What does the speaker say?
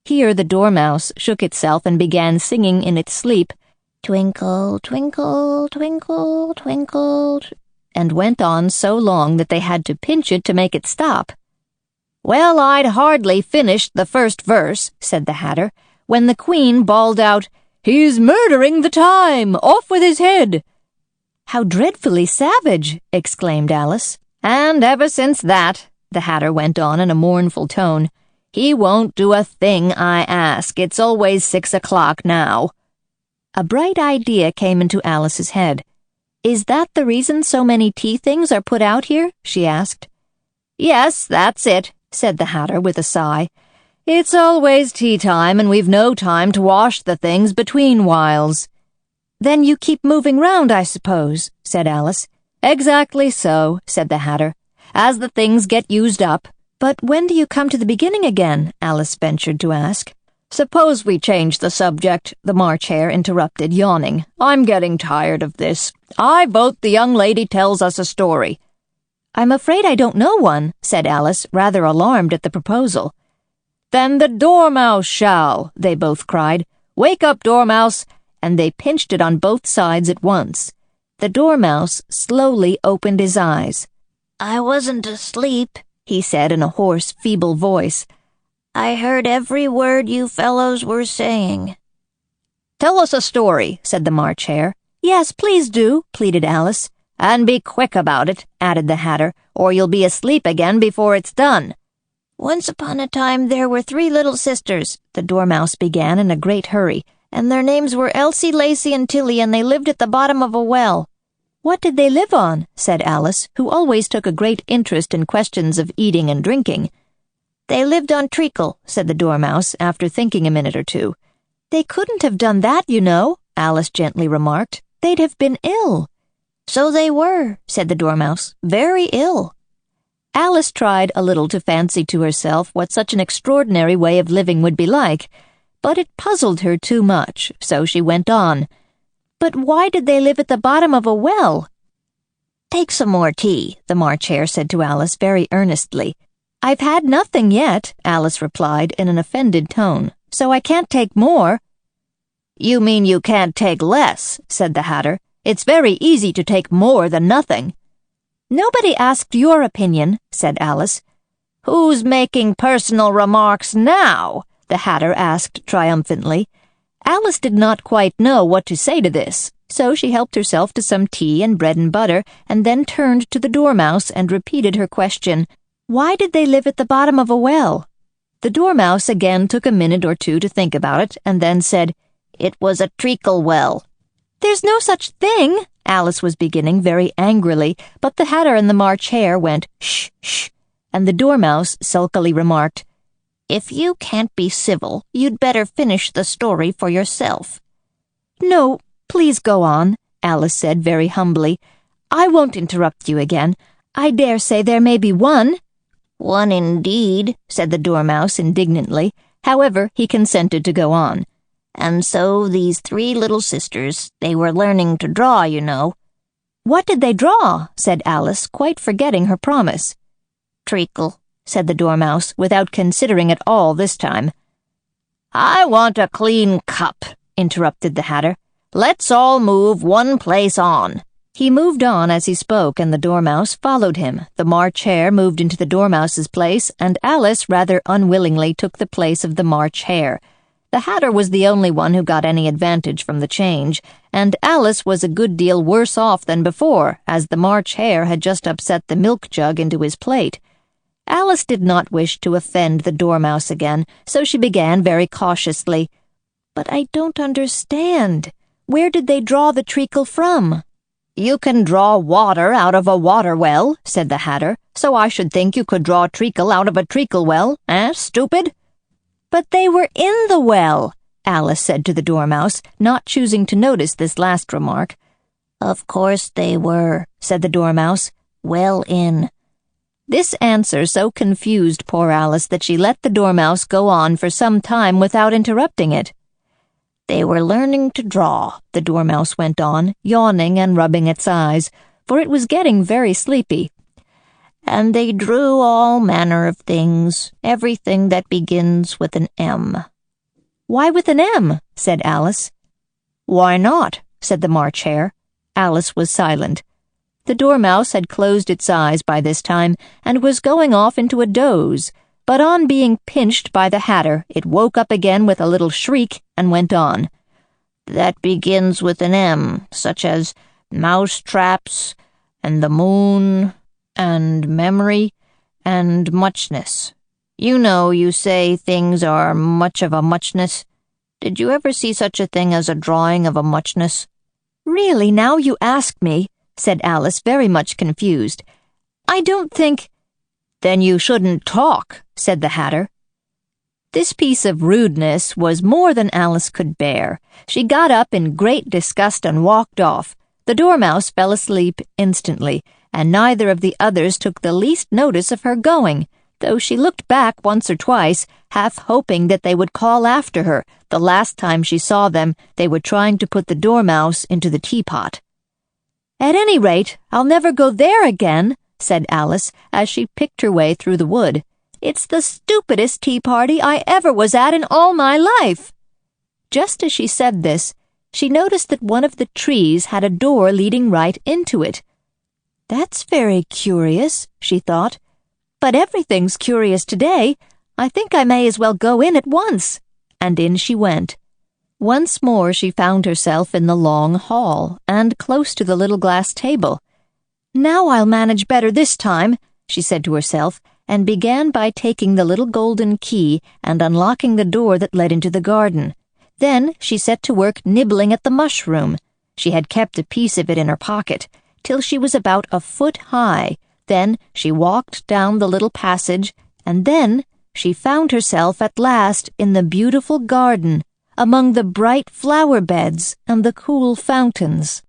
Here the Dormouse shook itself and began singing in its sleep, "Twinkle, twinkle, twinkle, twinkle," and went on so long that they had to pinch it to make it stop. "Well, I'd hardly finished the first verse," said the Hatter, when the Queen bawled out, "He's murdering the time! Off with his head!" "How dreadfully savage!" exclaimed Alice. "And ever since that," the Hatter went on in a mournful tone, "he won't do a thing I ask. It's always 6 o'clock now." A bright idea came into Alice's head. "Is that the reason so many tea things are put out here?" she asked. "Yes, that's it," said the Hatter with a sigh. "It's always tea time, and we've no time to wash the things between whiles." "Then you keep moving round, I suppose," said Alice. "Exactly so," said the Hatter, "as the things get used up." "But when do you come to the beginning again?" Alice ventured to ask. "Suppose we change the subject," the March Hare interrupted, yawning. "I'm getting tired of this. I vote the young lady tells us a story." "I'm afraid I don't know one," said Alice, rather alarmed at the proposal. "Then the Dormouse shall," they both cried. "Wake up, Dormouse!" and they pinched it on both sides at once. The Dormouse slowly opened his eyes. "I wasn't asleep," he said in a hoarse, feeble voice. "I heard every word you fellows were saying." "Tell us a story," said the March Hare. "Yes, please do," pleaded Alice. "And be quick about it," added the Hatter, "or you'll be asleep again before it's done." "Once upon a time there were 3 little sisters," the Dormouse began in a great hurry, "and their names were Elsie, Lacie, and Tilly, and they lived at the bottom of a well." "What did they live on?" said Alice, who always took a great interest in questions of eating and drinking. "They lived on treacle," said the Dormouse, after thinking a minute or two. "They couldn't have done that, you know," Alice gently remarked. "They'd have been ill." "So they were," said the Dormouse, "very ill." Alice tried a little to fancy to herself what such an extraordinary way of living would be like, but it puzzled her too much, so she went on. "But why did they live at the bottom of a well?" "Take some more tea," the March Hare said to Alice very earnestly. "I've had nothing yet," Alice replied in an offended tone, "so I can't take more." "You mean you can't take less," said the Hatter. "It's very easy to take more than nothing." "Nobody asked your opinion," said Alice. "Who's making personal remarks now?" the Hatter asked triumphantly. Alice did not quite know what to say to this, so she helped herself to some tea and bread and butter, and then turned to the Dormouse and repeated her question. "Why did they live at the bottom of a well?" The Dormouse again took a minute or two to think about it, and then said, "It was a treacle well." "There's no such thing," Alice was beginning very angrily, but the Hatter and the March Hare went, "Shh, shh," and the Dormouse sulkily remarked, "If you can't be civil, you'd better finish the story for yourself." "No, please go on," Alice said very humbly. "I won't interrupt you again. I dare say there may be one." "One indeed," said the Dormouse indignantly. However, he consented to go on. "And so these 3 little sisters, they were learning to draw, you know." "What did they draw?" said Alice, quite forgetting her promise. "Treacle," said the Dormouse, without considering at all this time. "I want a clean cup," interrupted the Hatter. "Let's all move one place on." He moved on as he spoke, and the Dormouse followed him. The March Hare moved into the Dormouse's place, and Alice rather unwillingly took the place of the March Hare. The Hatter was the only one who got any advantage from the change, and Alice was a good deal worse off than before, as the March Hare had just upset the milk jug into his plate. Alice did not wish to offend the Dormouse again, so she began very cautiously. "But I don't understand. Where did they draw the treacle from?" "You can draw water out of a water well," said the Hatter, "so I should think you could draw treacle out of a treacle well, stupid?" "But they were in the well," Alice said to the Dormouse, not choosing to notice this last remark. "Of course they were," said the Dormouse, "well in." This answer so confused poor Alice that she let the Dormouse go on for some time without interrupting it. "They were learning to draw," the Dormouse went on, yawning and rubbing its eyes, for it was getting very sleepy. "And they drew all manner of things, everything that begins with an M." "Why with an M?" said Alice. "Why not?" said the March Hare. Alice was silent. The Dormouse had closed its eyes by this time and was going off into a doze, but on being pinched by the Hatter, it woke up again with a little shriek and went on. "That begins with an M, such as mouse traps, and the moon, and memory, and muchness. You know, you say things are much of a muchness. Did you ever see such a thing as a drawing of a muchness?" "Really, now you ask me," said Alice, very much confused. "I don't think—" "Then you shouldn't talk," said the Hatter. This piece of rudeness was more than Alice could bear. She got up in great disgust and walked off. The Dormouse fell asleep instantly, and neither of the others took the least notice of her going, though she looked back once or twice, half hoping that they would call after her. The last time she saw them, they were trying to put the Dormouse into the teapot. "At any rate, I'll never go there again," said Alice, as she picked her way through the wood. "It's the stupidest tea party I ever was at in all my life." Just as she said this, she noticed that one of the trees had a door leading right into it. "That's very curious," she thought. "But everything's curious today. I think I may as well go in at once." And in she went. Once more she found herself in the long hall, and close to the little glass table. "Now I'll manage better this time," she said to herself, and began by taking the little golden key and unlocking the door that led into the garden. Then she set to work nibbling at the mushroom. She had kept a piece of it in her pocket, till she was about a foot high. Then she walked down the little passage, and then she found herself at last in the beautiful garden, among the bright flower beds and the cool fountains.